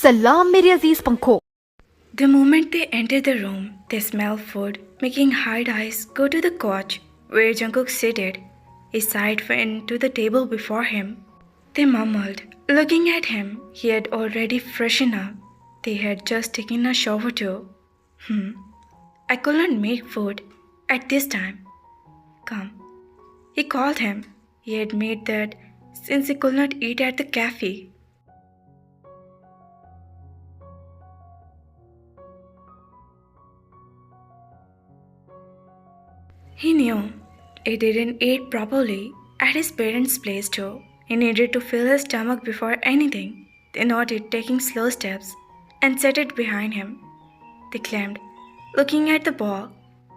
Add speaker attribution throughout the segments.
Speaker 1: सलाम मेरे अजीज पंखों।
Speaker 2: The moment they enter the room, they smell food, making Hyde's eyes go to the couch where Jungkook seated. His side went to the table before him. They mumbled, looking at him. He had already freshened up. They had just taken a shower too. I couldn't make food at this time. Come. He called him. He had made that since he could not eat at the cafe. He knew he didn't eat properly at his parents' place too. He needed to fill his stomach before anything. They nodded, taking slow steps, and set it behind him. They claimed, looking at the ball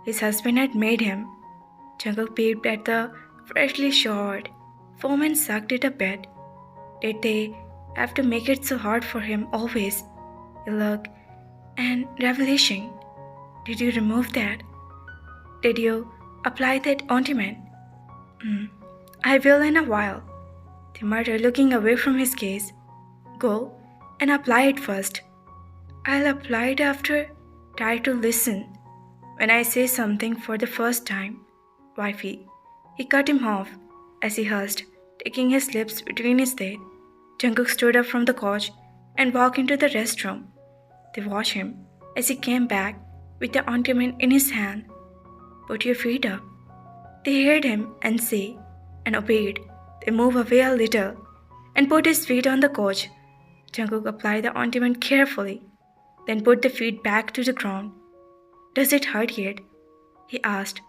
Speaker 2: his husband had made him. Jungkook peeped at the freshly showered foam and sucked it a bit. Did they have to make it so hard for him always? A look and revelation. Did you remove that? Did you apply that ointment? I will in a while. The murderer looking away from his gaze. Go and apply it first. I'll apply it after. Try to listen. When I say something for the first time, wifey. He cut him off as he hushed, taking his lips between his teeth. Jungkook stood up from the couch and walked into the restroom. They watched him as he came back with the ointment in his hand. Put your feet up. They heard him and say, and obeyed. They moved away a little and put his feet on the couch. Jungkook applied the ointment carefully, then put the feet back to the ground. Does it hurt yet? He asked,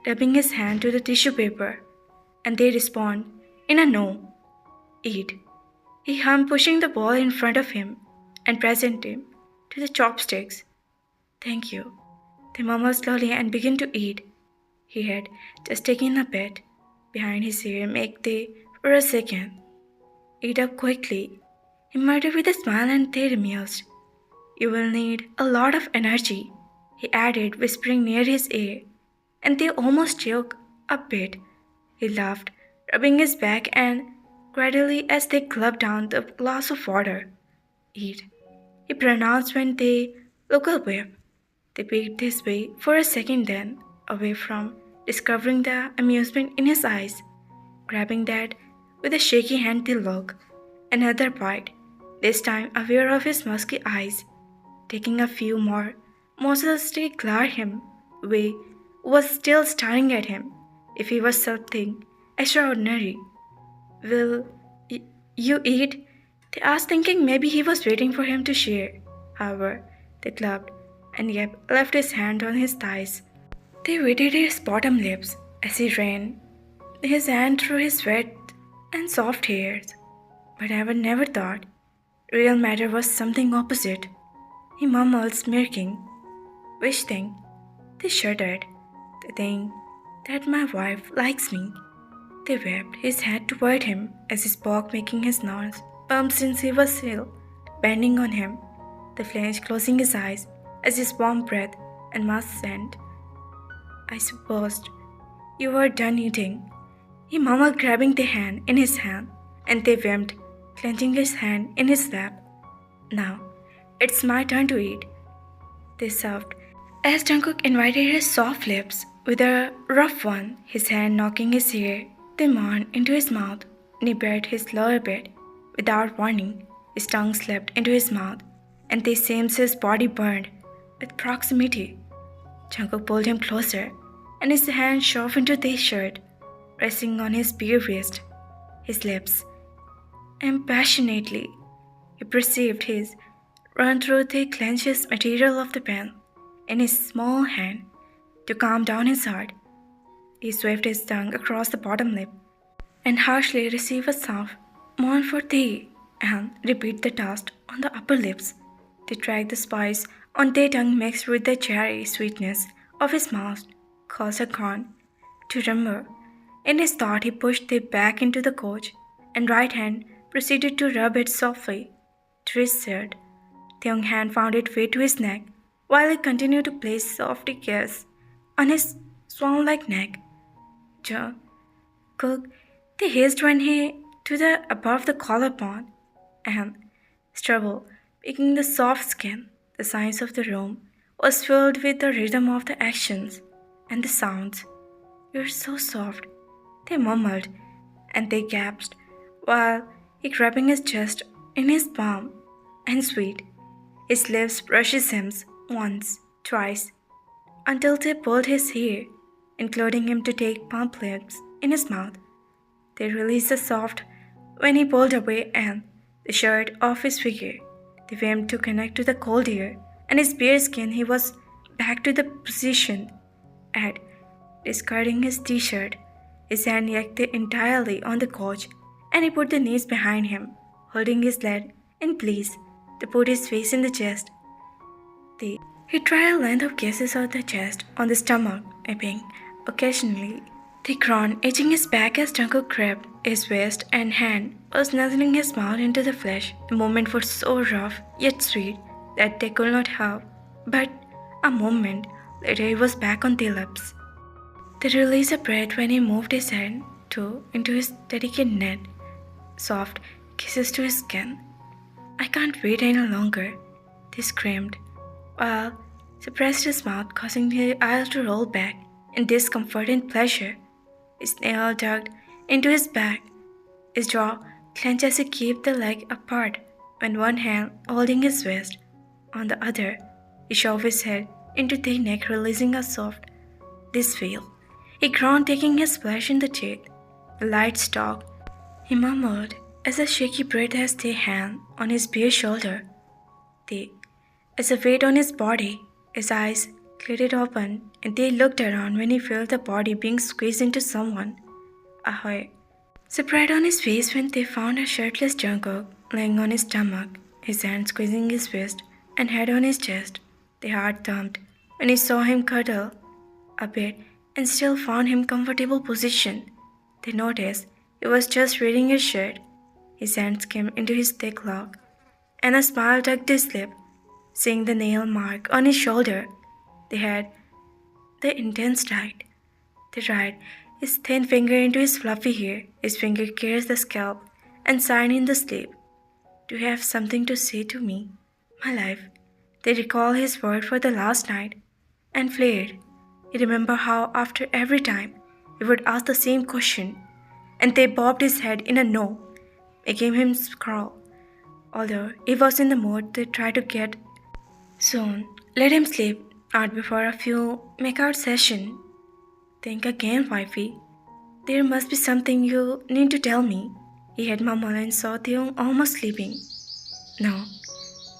Speaker 2: rubbing his hand to the tissue paper, and they respond in a no. Eat. He hummed, pushing the ball in front of him and presented him to the chopsticks. Thank you. They murmured slowly and began to eat. He had just taken a bit behind his ear, make they for a second. Eat up quickly. He muttered with a smile and they amused. You will need a lot of energy, he added, whispering near his ear, and they almost choked a bit. He laughed, rubbing his back and gradually as they gulped down the glass of water. Eat, he pronounced when they looked away. They peeked his way for a second, then away from, discovering the amusement in his eyes. Grabbing that with a shaky hand, they looked. Another bite, this time aware of his musky eyes. Taking a few more, morsels to glare him. Wei was still staring at him. If he was something extraordinary. Will you eat? They asked, thinking maybe he was waiting for him to share. However, they clubbed, and Yep left his hand on his thighs. They wetted his bottom lips as he ran his hand through his wet and soft hairs. But I never thought real matter was something opposite. He mumbled, smirking. Which thing? They shuddered. The thing that my wife likes me. They waved his head toward him as he spoke, making his nose pump since he was still bending on him. They flinched, closing his eyes as his warm breath and mask scent. I supposed you were done eating. He mumbled, grabbing the hand in his hand, and they wimmed, clenching his hand in his lap. Now, it's my turn to eat. They sobbed as Jungkook invited his soft lips with a rough one, his hand knocking his ear. They moaned into his mouth, and he bared his lower bit. Without warning, his tongue slipped into his mouth, and they seemed his body burned with proximity. Jungkook pulled him closer, and his hand shoved into the shirt, resting on his bare wrist. His lips, impassionately, he perceived his run through the clenched material of the pen in his small hand to calm down his heart. He swept his tongue across the bottom lip and harshly received a soft moan for thee and repeat the task on the upper lips. They tried the spice on their tongue mixed with the cherry sweetness of his mouth, caused a groan to tremor. In his thought, he pushed it back into the couch and right hand proceeded to rub it softly to his shirt. The young hand found its way to his neck while he continued to place soft kisses on his swan-like neck. Cook, they hissed when he to the above the collarbone and struggled picking the soft skin. The silence of the room was filled with the rhythm of the actions and the sounds. "You're so soft," they murmured, and they gasped, while he grabbing his chest in his palm, and sweet. His lips brushes him once, twice, until they pulled his hair, including him to take palm lips in his mouth. They released the soft when he pulled away and the shirt off his figure. They aimed to connect to the cold air, and his bare skin he was back to the position at discarding his t-shirt. His hand yanked entirely on the couch, and he put the knees behind him, holding his leg in place to put his face in the chest. He tried a length of kisses on the chest, on the stomach, ebbing occasionally. The groan edging his back as Taekook grabbed his waist and hand was nuzzling his mouth into the flesh. The moment was so rough yet sweet that they could not help. But a moment later he was back on their lips. They released a breath when he moved his hand into his delicate neck, soft kisses to his skin. "I can't wait any longer," they screamed, while he pressed his mouth, causing his eyes to roll back in discomfort and pleasure. His nail dug into his back, his jaw clenched as he kept the leg apart, when one hand holding his waist. On the other, he shoved his head into their neck, releasing a soft "this wail." He groaned, taking his flesh in the teeth. "The lights talk," he murmured as a shaky breath as their hand on his bare shoulder. As a weight on his body, his eyes glittered open, and they looked around when he felt the body being squeezed into someone. Ahoy! Surprise on his face when they found a shirtless Jungkook lying on his stomach, his hand squeezing his waist and head on his chest. Their heart thumped when he saw him cuddle a bit and still found him comfortable position. They noticed he was just reading his shirt. His hands came into his thick lock, and a smile tugged his lip, seeing the nail mark on his shoulder. They had the intense light. They right his thin finger into his fluffy hair. His finger caressed the scalp and sighed in the sleep. "Do you have something to say to me, my life?" They recalled his word for the last night and flared. He remembered how after every time he would ask the same question, and they bobbed his head in a no, making him scrawl. Although he was in the mood they tried to get soon, let him sleep, not before a few make-out session. "Think again, wifey. There must be something you need to tell me," he had mumbled and saw Theung almost sleeping. "No,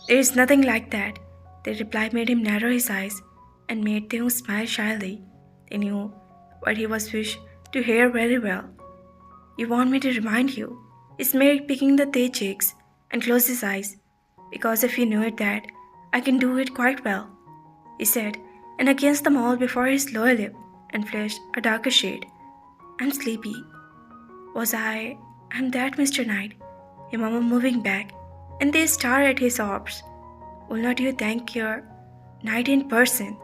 Speaker 2: there is nothing like that." The reply made him narrow his eyes and made Theung smile shyly. They knew what he was wished to hear very well. "You want me to remind you?" He smirked, picking the thick cheeks, and closed his eyes. "Because if you knew it that, I can do it quite well," he said, and against the mole before his lower lip and flashed a darker shade. "I'm sleepy." "I'm that, Mr. Knight," he murmured, moving back, and they stared at his orbs. "Will not you thank your knight in person?"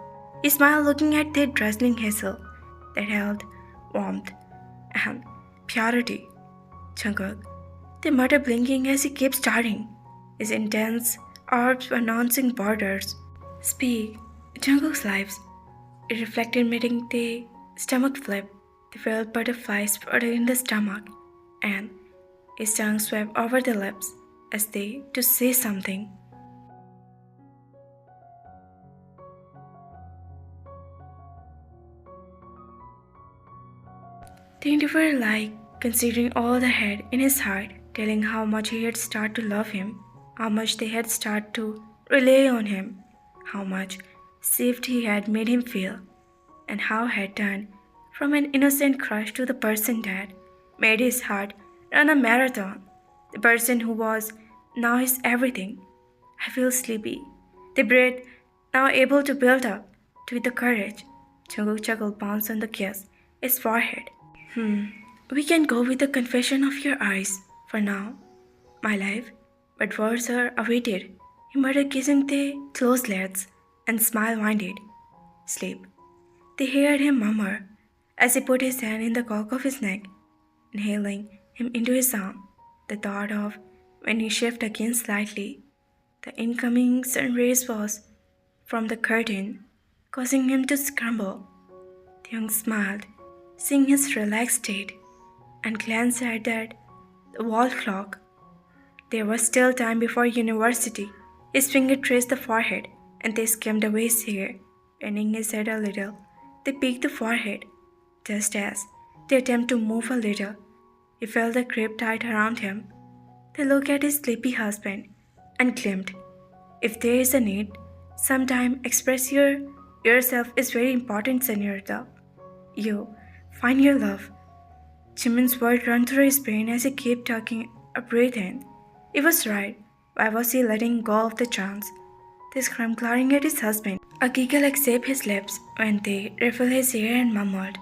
Speaker 2: He smiled, looking at their dazzling hazel that held warmth and purity. "Jungkook," they muttered, blinking as he kept staring, his intense orbs announcing borders. "Speak." Jungkook's lips, it reflected, making the stomach flip. They felt butterflies sputtered in the stomach, and his tongue swept over the lips as they to say something. They were like considering all the had in his heart, telling how much he had started to love him, how much they had started to rely on him, how much saved he had made him feel, and how had turned from an innocent crush to the person that made his heart run a marathon, the person who was now his everything. "I feel sleepy." The breath now able to build up to the courage. Jungkook chuckled, bounced on the kiss, his forehead. We can go with the confession of your eyes for now, my life, but words are awaited," he muttered, kissing the closed lids, and smile winded. "Sleep," they heard him murmur as he put his hand in the cock of his neck, inhaling him into his arm. The thought of when he shifted again slightly, The incoming sun rays was from the curtain, causing him to scramble. The young smiled, seeing his relaxed state, and glanced at the wall clock. There was still time before university. His finger traced the forehead, and they skimmed away his hair, bending his head a little. They peaked the forehead. Just as they attempted to move a little, he felt the grip tight around him. They looked at his sleepy husband and glimmed. If there is a need, sometime express yourself is very important, Senorita. You find your love. Jimin's word ran through his brain as he kept talking a breath in. He was right. Why was he letting go of the chance? They screamed, glaring at his husband. A giggle escaped his lips when they ruffled his hair and murmured,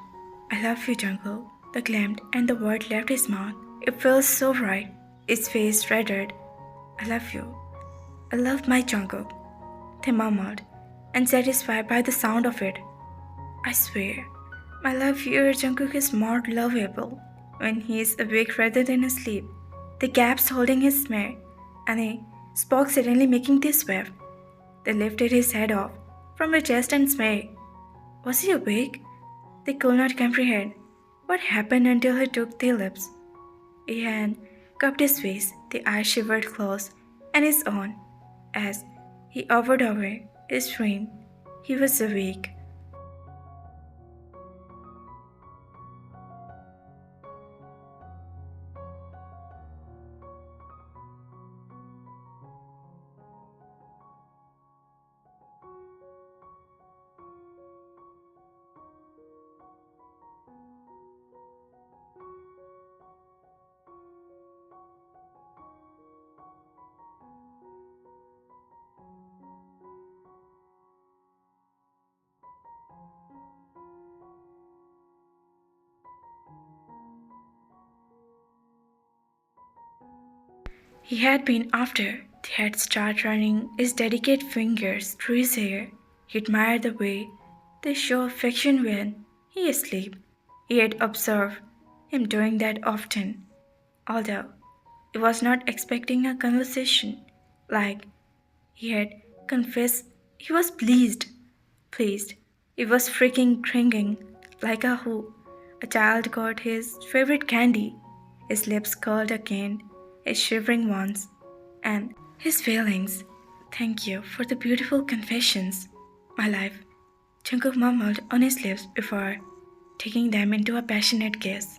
Speaker 2: I love you, Jungkook. The glimmed and the word left his mouth. It felt so right. His face reddened. I love you. I love my Jungkook. They murmured, and satisfied by the sound of it. I swear, my love for Jungkook is more lovable when he is awake rather than asleep. The gaps holding his smear, and he spoke suddenly making this wave. They lifted his head off from the chest and smeared. Was he awake? They could not comprehend what happened until he took their lips. He had cupped his face, the eyes shivered close, and his own. As he hovered over his dream, he was awake. He had been after the head started running his delicate fingers through his hair. He admired the way they show affection when he is asleep. He had observed him doing that often, although he was not expecting a conversation. Like he had confessed, he was pleased. Pleased. He was freaking cringing like a child got his favorite candy. His lips curled again, his shivering ones, and his feelings. Thank you for the beautiful confessions, my life. Jungkook murmured on his lips before taking them into a passionate kiss.